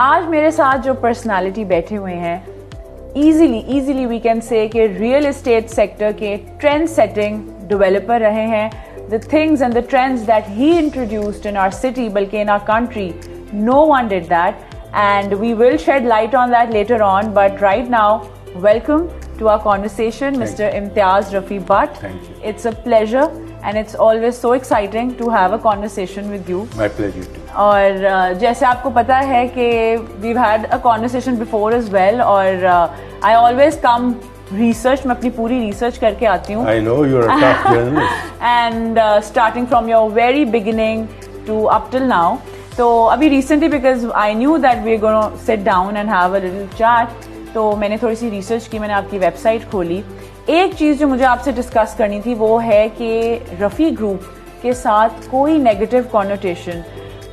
आज मेरे साथ जो पर्सनालिटी बैठे हुए हैं, इजीली वी कैन से कि रियल एस्टेट सेक्टर के ट्रेंड सेटिंग डेवलपर रहे हैं. The things and the trends that he introduced in our city, बल्कि in our country, no one did that, and we will shed light on that later on. But right now, welcome to our conversation, Mr. Imtiaz Rafi Butt. Thank you. It's a pleasure and it's always so exciting to have a conversation with you. My pleasure too. और जैसे आपको पता है कि we've had a conversation before as well, और I always come research, मैं अपनी पूरी research करके आती हूँ. I know you're a tough journalist. And starting from your very beginning to up till now. तो अभी recently because I knew that we are gonna sit down and have a little chat, तो मैंने थोड़ी सी research की, मैंने आपकी website खोली. एक चीज़ जो मुझे आपसे डिस्कस करनी थी वो है कि रफ़ी ग्रुप के साथ कोई नेगेटिव कॉनोटेशन,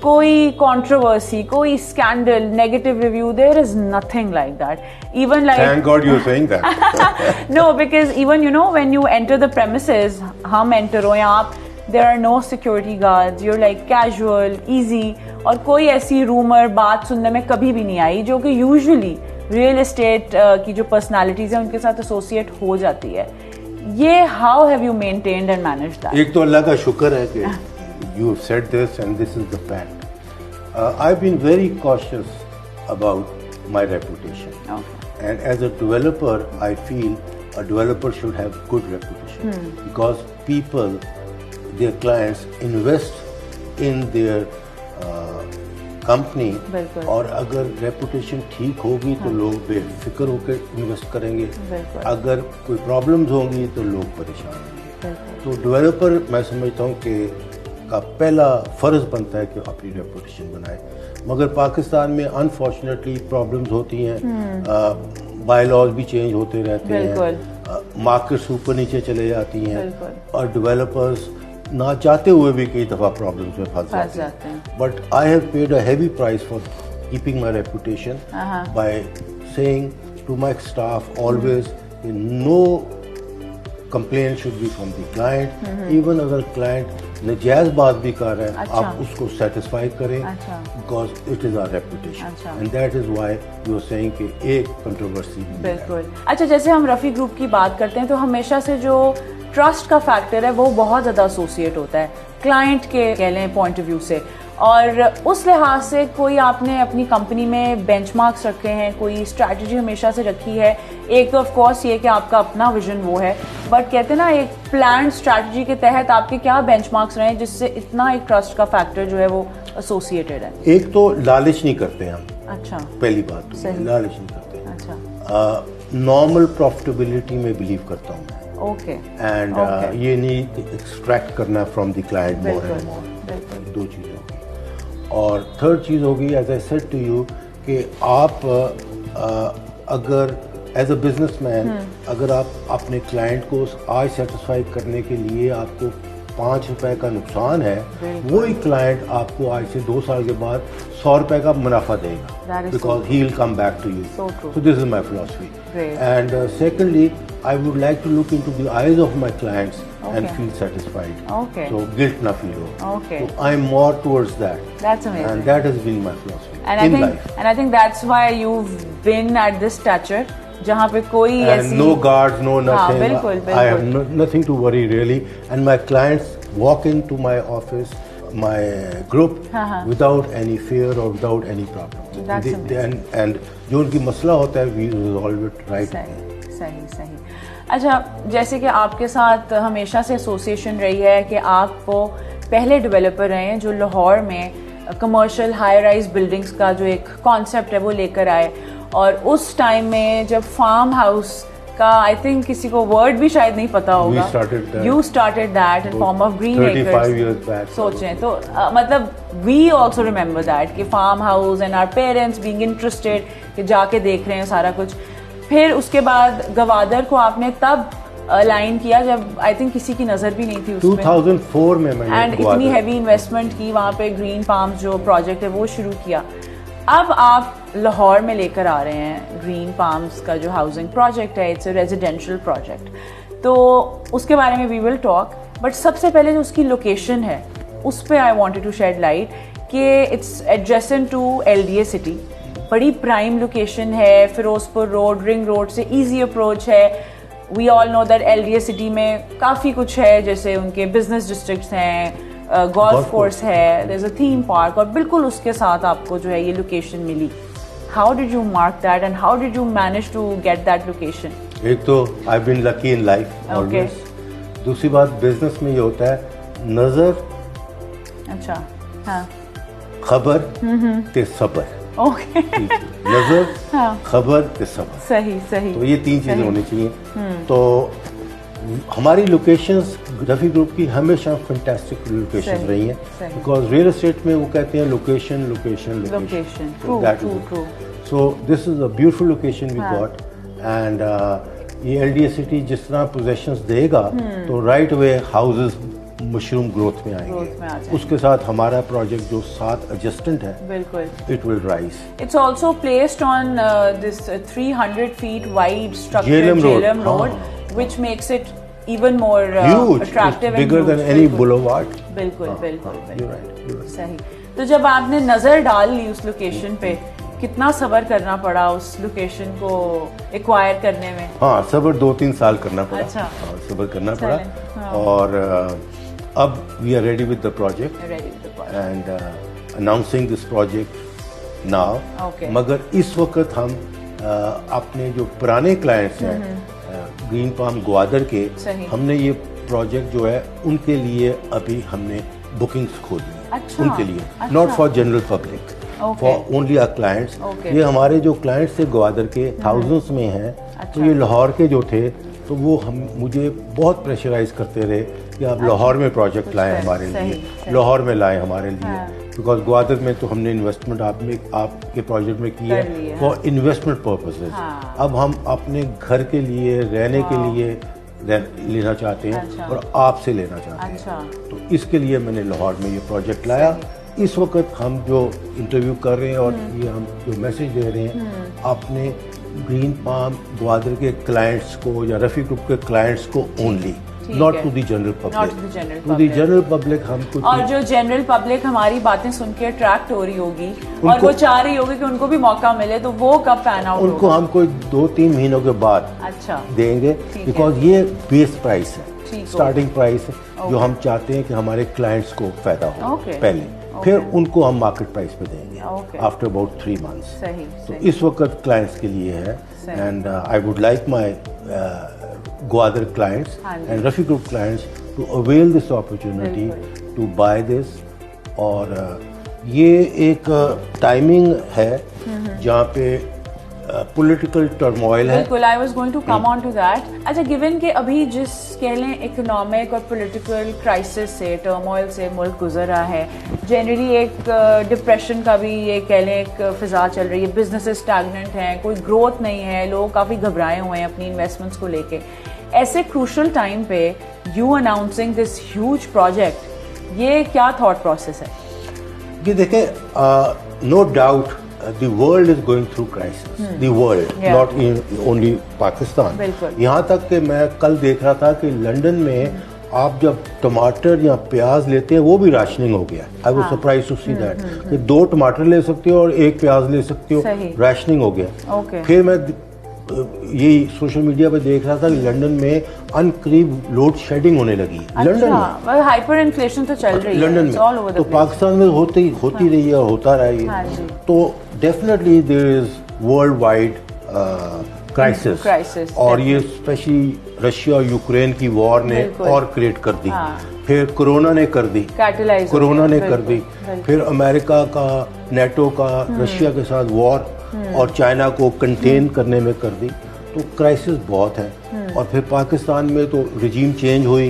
कोई कंट्रोवर्सी, कोई scandal, negative review, there is nothing like that. Even like Thank God you're saying that. No, because even you know when you enter the premises, हम एंटर हो या आप, there are no security guards, you're like casual, easy, और कोई ऐसी rumour बात सुनने में कभी भी नहीं आई जो कि यूजुअली रियल एस्टेट की जो पर्सनालिटीज हैं उनके साथ एसोसिएट हो जाती है. ये how have you maintained and managed that? एक तो अल्लाह का शुक्र है कि you said this and this is the fact. I've been very cautious about my reputation. Okay. And as a developer, I feel a developer should have good reputation because people, their clients invest in their company, और अगर reputation ठीक होगी तो लोग बेफिक्र होकर invest करेंगे. अगर कोई प्रॉब्लम्स होंगी तो लोग परेशान होंगे. तो डेवलपर मैं समझता हूँ कि का पहला फ़र्ज बनता है कि अपनी रेपुटेशन बनाए. मगर पाकिस्तान में अनफॉर्चुनेटली प्रॉब्लम्स होती हैं, बाय लॉज भी चेंज होते रहते हैं, मार्केट्स ऊपर नीचे चले जाती हैं, और डेवलपर्स ना चाहते हुए भी कई दफ़ा प्रॉब्लम्स में फंस जाते हैं. But I have paid a heavy price for keeping my reputation by saying to my staff always no complaint should be from the client. Even अगर क्लाइंट नजायज बात भी कर रहे हैं, आप उसको सेटिस्फाई करें, because it is our reputation and that is why you are saying कि एक कंट्रोवर्सी. बिल्कुल. अच्छा, जैसे हम रफ़ी ग्रुप की बात करते हैं तो हमेशा से जो ट्रस्ट का फैक्टर है वो बहुत ज़्यादा एसोसिएट होता है क्लाइंट के कह लें पॉइंट ऑफ व्यू से, और उस लिहाज से कोई आपने अपनी कंपनी में बेंचमार्क्स रखे हैं, कोई स्ट्रैटेजी हमेशा से रखी है? एक तो ऑफ कोर्स ये कि आपका अपना विजन वो है, बट कहते हैं ना एक प्लान स्ट्रैटेजी के तहत आपके क्या बेंचमार्क्स रहे हैं जिससे इतना एक ट्रस्ट का फैक्टर जो है वो एसोसिएटेड है? एक तो लालच नहीं करते हम. अच्छा, पहली बात तो लालच नहीं करते. अच्छा, नॉर्मल प्रॉफिटेबिलिटी में बिलीव करता हूँ मैं. ओके. एंड ये नहीं एक्सट्रैक्ट करना from the client more and more. दो चीज़ होगी. और थर्ड चीज़ होगी, as I said to you, कि आप अगर एज अ बिजनेसमैन अगर आप अपने क्लाइंट को आज सेटिस्फाई करने के लिए आपको ₹5 का नुकसान है, वही क्लाइंट आपको आज से 2 साल के बाद ₹100 का मुनाफा देगा, because he will come back to you. So this is my philosophy. And secondly, I would like to look into the eyes of my clients and feel satisfied. Okay. So guilt na feel ho. Okay. So I'm more towards that. That's amazing. And that has been my philosophy in life. And I think that's why you've been at this stature, जहाँ पे कोई ऐसी. And no guards, no nothing. बिल्कुल. I have nothing to worry really. And my clients walk into my office, my group, without any fear or without any problem. That's amazing. And जो उनकी मसला होता है, we resolve it right. सही. अच्छा, जैसे कि आपके साथ हमेशा से एसोसिएशन रही है कि आप वो पहले डेवलपर रहे हैं जो लाहौर में कमर्शियल हाई राइज बिल्डिंग्स का जो एक कॉन्सेप्ट है वो लेकर आए, और उस टाइम में जब फार्म हाउस का आई थिंक किसी को वर्ड भी शायद नहीं पता होगा, you started that in form of green acres. सोचें तो मतलब वी ऑल्सो रिमेंबर दैट कि farm house and our parents being interested कि जाके देख रहे हैं सारा कुछ. फिर उसके बाद गवादर को आपने तब अलाइन किया जब आई थिंक किसी की नज़र भी नहीं थी उसमें. 2004 में मैंने एंड इतनी हैवी इन्वेस्टमेंट की वहाँ पे. ग्रीन फार्म्स जो प्रोजेक्ट है वो शुरू किया. अब आप लाहौर में लेकर आ रहे हैं ग्रीन फार्म्स का जो हाउसिंग प्रोजेक्ट है. इट्स अ रेजिडेंशियल प्रोजेक्ट, तो उसके बारे में वी विल टॉक. बट सबसे पहले जो उसकी लोकेशन है उस पर I wanted to shed light कि it's adjacent to LDA city, बड़ी प्राइम लोकेशन है, फिरोजपुर रोड, रिंग रोड से इजी अप्रोच है। We all know that LDA city में काफ़ी कुछ है, जैसे उनके बिजनेस डिस्ट्रिक्ट्स हैं, गोल्फ कोर्स है, there is a theme park, और बिल्कुल उसके साथ आपको जो है ये लोकेशन मिली। How did you mark that and how did you manage to get that location? एक तो I been lucky in life always. दूसरी बात, बिजनेस में ये होता है, नजर, अच्छा, हाँ, खबर ते सबर। ओके, नजर, हाँ, खबर ते सबर, सही सही। तो ये 3 चीजें होनी चाहिए। तो हमारी लोकेशंस रफी ग्रुप की हमेशा फैंटास्टिक लोकेशंस रही हैं, बिकॉज रियल एस्टेट में वो कहते हैं location location location. So this is a beautiful location we got, and ये LDA सिटी जिस तरह पोजेशंस देगा तो right way houses mushroom growth में आएंगे। उसके साथ हमारा प्रोजेक्ट जो 7 एडजस्टेंट है, बिल्कुल, it will rise. It's also placed on this 300 feet wide structure, Jhelum road, which makes it even more attractive, it's bigger than any boulevard. बिल्कुल हाँ, बिल्कुल हाँ, you're right. सही। तो जब आपने नजर डाल ली उस लोकेशन पे, कितना सब्र करना पड़ा उस लोकेशन को एक्वायर करने में? हाँ, सब्र 2-3 साल करना पड़ा। अच्छा, हाँ, सब्र करना पड़ा। हाँ। और अब we are ready with the project and announcing this project now. मगर इस वक्त हम अपने जो पुराने क्लाइंट्स हैं ग्रीन पाम ग्वादर के, हमने ये प्रोजेक्ट जो है उनके लिए अभी हमने बुकिंग्स खोली हैं। अच्छा, उनके लिए, not for general public, for only our clients. ये हमारे जो क्लाइंट्स थे ग्वादर के थाउजेंड्स में हैं। तो ये लाहौर के जो थे, तो वो हम मुझे बहुत प्रेशराइज करते रहे कि आप लाहौर में प्रोजेक्ट लाएं हमारे लिए, लाहौर में लाएं हमारे लिए, बिकॉज ग्वादर में तो हमने इन्वेस्टमेंट आपके प्रोजेक्ट में की है फॉर इन्वेस्टमेंट पर्पसेस। अब हम अपने घर के लिए, रहने के लिए लेना चाहते हैं और आपसे लेना चाहते हैं। तो इसके लिए मैंने लाहौर में ये प्रोजेक्ट लाया। इस वक्त हम जो इंटरव्यू कर रहे हैं और ये हम जो मैसेज दे रहे हैं अपने ग्रीन पाम ग्वादर के क्लाइंट्स को या रफी ग्रुप के क्लाइंट्स को only, not to the general public. To the general public हम कुछ, और जो जनरल पब्लिक हमारी बातें सुन के अट्रैक्ट हो रही होगी और वो चाह रही होगी कि उनको भी मौका मिले, तो वो कब पैन आउट? उनको हम कोई 2-3 महीनों के बाद देंगे, बिकॉज ये बेस प्राइस है, स्टार्टिंग प्राइस है जो हम चाहते हैं कि हमारे क्लाइंट्स को फायदा हो पहले, फिर उनको हम मार्केट प्राइस पे देंगे आफ्टर अबाउट 3 मंथ्स। तो इस वक्त क्लाइंट्स के लिए है, and I would like my Gwadar clients and Rafi Group clients to avail this opportunity to buy this। और ये एक टाइमिंग है जहाँ पे पॉलिटिकल टर्मोइल है। बिल्कुल, I was going to come on to that. अच्छा, गिवन कि अभी जिस कह लें इकोनॉमिक और पॉलिटिकल क्राइसिस से, टर्मोइल से मुल्क गुजर रहा है, जनरली एक डिप्रेशन का भी ये कह लें एक फिजा चल रही है, बिजनेसेस स्टैग्नेंट हैं, कोई ग्रोथ नहीं है, लोग काफ़ी घबराए हुए हैं अपनी इन्वेस्टमेंट्स को लेके। ऐसे क्रूशल टाइम पे you announcing this huge project, ये क्या थॉट प्रोसेस है? ये देखें, no doubt the world is going through crisis, the world, not only Pakistan। यहाँ तक कि मैं कल देख रहा था कि लंदन में आप जब टमाटर या प्याज लेते हैं वो भी राशनिंग हो गया। I was surprise to see that कि 2 टमाटर ले सकते हो और 1 प्याज ले सकते हो, राशनिंग हो गया। फिर मैं यही सोशल मीडिया पे देख रहा था कि लंदन में अनकरीब लोड शेडिंग होने लगी है। लंदन में हाइपर इन्फ्लेशन तो चल रही है लंदन में, तो पाकिस्तान में होती रही है और होता रहा है। तो definitely there is world wide crisis, और ये स्पेशली रशिया और यूक्रेन की वॉर ने और क्रिएट कर दी। फिर कोरोना ने कर दी, फिर अमेरिका का, नेटो का रशिया के साथ वॉर और चाइना को कंटेन करने में कर दी। तो क्राइसिस बहुत है। और फिर पाकिस्तान में तो रिजीम चेंज हुई,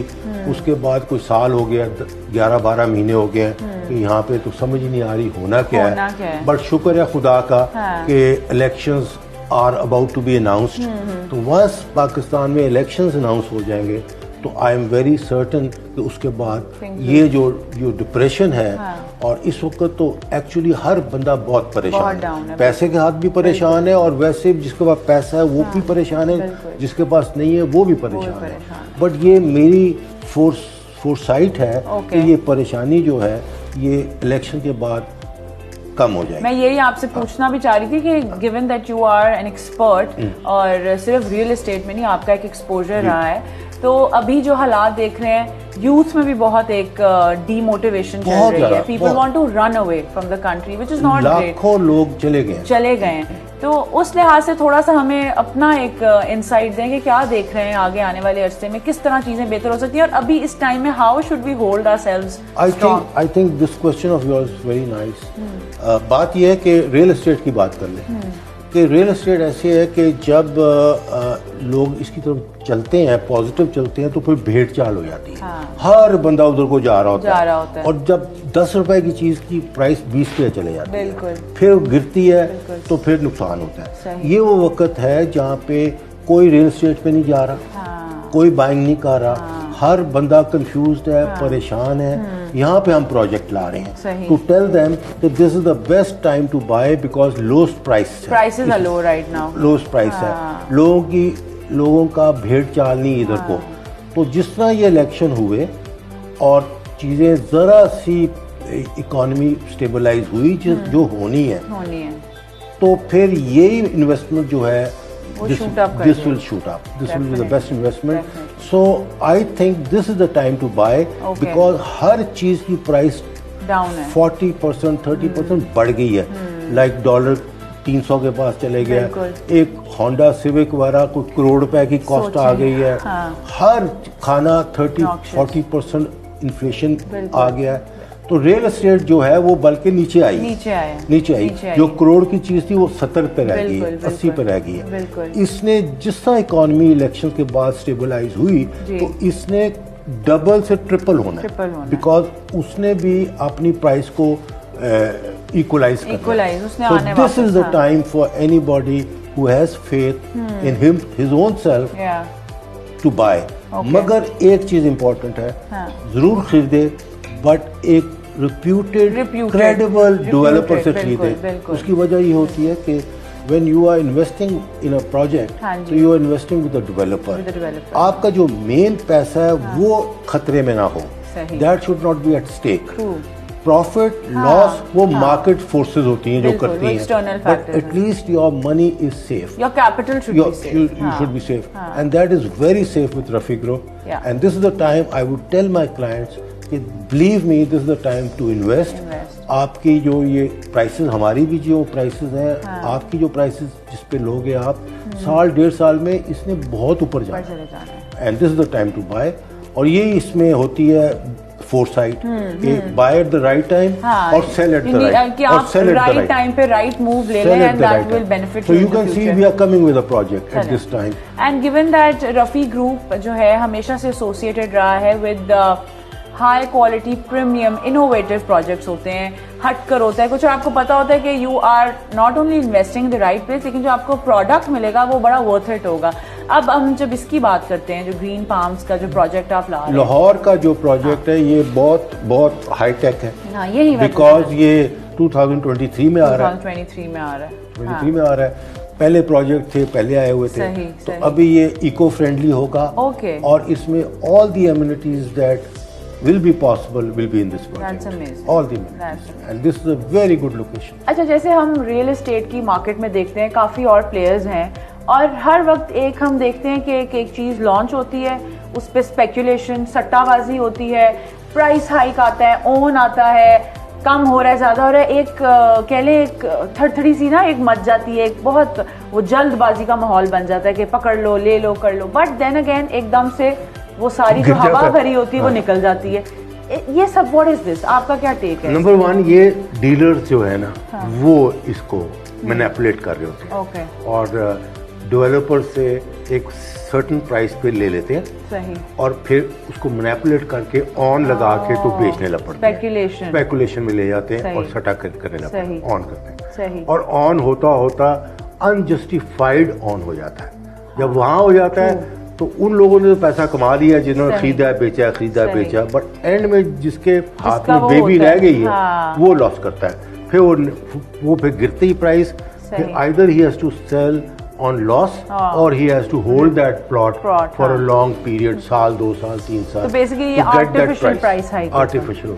उसके बाद कोई साल हो गया, 11-12 महीने हो गए कि यहाँ पे तो समझ ही नहीं आ रही होना क्या है। बट शुक्र है खुदा का कि elections are about to be announced. तो वंस पाकिस्तान में इलेक्शंस अनाउंस हो जाएंगे तो आई एम वेरी सर्टन कि उसके बाद ये जो डिप्रेशन है, और इस वक्त तो एक्चुअली हर बंदा बहुत परेशान है, पैसे के हाथ भी परेशान है, और वैसे जिसके पास पैसा है वो भी परेशान है, जिसके पास नहीं है वो भी परेशान है। बट ये मेरी फोरसाइट है कि ये परेशानी जो है ये इलेक्शन के बाद कम हो जाएगी। मैं यही आपसे पूछना भी चाह रही थी कि given that you are an expert और सिर्फ रियल एस्टेट में नहीं, आपका एक एक्सपोजर रहा है, तो अभी जो हालात देख रहे हैं यूथ में भी बहुत एक डीमोटिवेशन चल रही है, people want to run away from the country which is not great. लाखों लोग चले गए। तो उस लिहाज से थोड़ा सा हमें अपना एक इंसाइट दें कि क्या देख रहे हैं आगे आने वाले अरसे में, किस तरह चीजें बेहतर हो सकती हैं, और अभी इस टाइम में how should we hold ourselves strong. I think this question of yours is very nice. बात यह है कि रियल एस्टेट की बात कर लें कि रियल एस्टेट ऐसी है कि जब लोग इसकी तरफ चलते हैं, पॉजिटिव चलते हैं, तो फिर भेड़ चाल हो जाती है। हर बंदा उधर को जा रहा होता है और जब 10 रुपए की चीज की प्राइस 20 पे चले जाती है, फिर गिरती है तो फिर नुकसान होता है। ये वो वक्त है जहाँ पे कोई रियल एस्टेट पे नहीं जा रहा, कोई बाइंग नहीं कर रहा, हर बंदा कंफ्यूज्ड है, परेशान है। यहाँ पे हम प्रोजेक्ट ला रहे हैं to tell them that this is the best time to buy because lowest prices are low right now, lowest price है। लोगों का भेड़ चाल नहीं इधर को। तो जिस तरह ये इलेक्शन हुए और चीजें जरा सी इकोनॉमी स्टेबलाइज हुई जो होनी है, तो फिर यही इन्वेस्टमेंट जो है this will shoot up. This will be the best investment. So I think this is the time to buy because हर चीज की प्राइस डाउन है, 40% 30% बढ़ गई है। लाइक डॉलर 300 के पास चले गया, एक होंडा सिविक वगैरह कोई करोड़ रुपए की कॉस्ट आ गई है। हर खाना 30-40% इन्फ्लेशन आ गया है। तो रियल एस्टेट जो है वो बल्कि नीचे आई। जो करोड़ की चीज थी वो 70 पे रह गई, 80 पे रह गई है। इसने जिस तरह इकोनॉमी इलेक्शन के बाद स्टेबलाइज हुई तो इसने डबल से ट्रिपल होना है बिकॉज उसने भी अपनी प्राइस को इक्वलाइज करना है। This is the time for anybody who has faith in him his own self to buy. मगर एक चीज इंपॉर्टेंट है, जरूर खरीदे बट एक रिप्यूटेड क्रेडिबल डेवलपर से खरीदे। उसकी वजह ये होती है कि when you are investing in a project, so you are investing with a developer. आपका जो मेन पैसा है वो खतरे में ना हो, that should not be at stake. Profit loss वो मार्केट फोर्सेस होती हैं जो करती हैं, but at least your money is safe, your capital should be safe and that is very safe with Rafi group. And this is the time I would tell my clients कि believe me this is the time to invest. आपकी जो ये prices, हमारी भी जो prices हैं, आपकी जो प्राइसेस जिस पे लोगे आप, साल 1.5 साल में इसने बहुत ऊपर जाना है and this is the time to buy. और ये इसमें होती है फोरसाइट कि buy at the right time और sell at the right time पे राइट मूव ले लें and that will benefit. So you can see we are coming with a project at this time. And given that Rafi group जो है हमेशा से associated रहा है with high quality premium innovative projects होते हैं, हटकर होता है कुछ, और आपको पता होता है कि you are not only investing the right place, लेकिन जो आपको प्रोडक्ट मिलेगा वो बड़ा वर्थ इट होगा। अब हम जब इसकी बात करते हैं, जो ग्रीन पाम्स का जो प्रोजेक्ट आप ला रहे हैं, लाहौर का जो प्रोजेक्ट है ये बहुत बहुत हाई टेक है। यही बिकॉज ये 2023 में आ रहा है, 2023 में आ रहा है, 23 में आ रहा है। पहले प्रोजेक्ट थे, पहले आए हुए थे, तो अभी ये इको फ्रेंडली होगा और इसमें all the amenities that will be possible will be in this project. That's amazing. All the amenities. And this is a very good location. अच्छा, जैसे हम रियल एस्टेट की मार्केट में देखते हैं काफ़ी और प्लेयर्स हैं और हर वक्त एक हम देखते हैं कि एक चीज़ लॉन्च होती है, उस पर स्पेकुलेशन, सट्टाबाजी होती है, प्राइस हाइक आता है, ओन आता है, कम हो रहा है, ज़्यादा हो रहा है, एक कह लें एक थरथरी सी ना एक मच जाती है, एक बहुत वो जल्दबाजी का माहौल बन जाता है कि पकड़ लो, ले लो, कर लो, बट देन अगेन एकदम से वो सारी जो हवा भरी होती है वो निकल जाती है। ये सब व्हाट इज दिस, आपका क्या टेक है? नंबर 1, ये डीलर्स जो है ना वो इसको मैनिपुलेट कर रहे होते हैं और डेवलपर से एक सर्टेन प्राइस पे ले लेते हैं, सही, और फिर उसको मैनिपुलेट करके ऑन लगा के तो बेचने लग पड़ते हैं, स्पेकुलेशन में ले जाते हैं और सटा करने लगते हैं, ऑन करते हैं, और ऑन होता होता अनजस्टिफाइड ऑन हो जाता है। जब वहां हो जाता है तो उन लोगों ने तो पैसा कमा लिया जिन्होंने खरीदा बेचा, बट एंड में जिसके हाथ में बेबी रह गई है वो लॉस करता है। फिर वो फिर गिरती ही प्राइस, फिर either he has to sell on loss और he has to hold that plot for a long period, साल, 2 साल, 3 साल, तो बेसिकली ये आर्टिफिशियल प्राइस हाइक, आर्टिफिशियल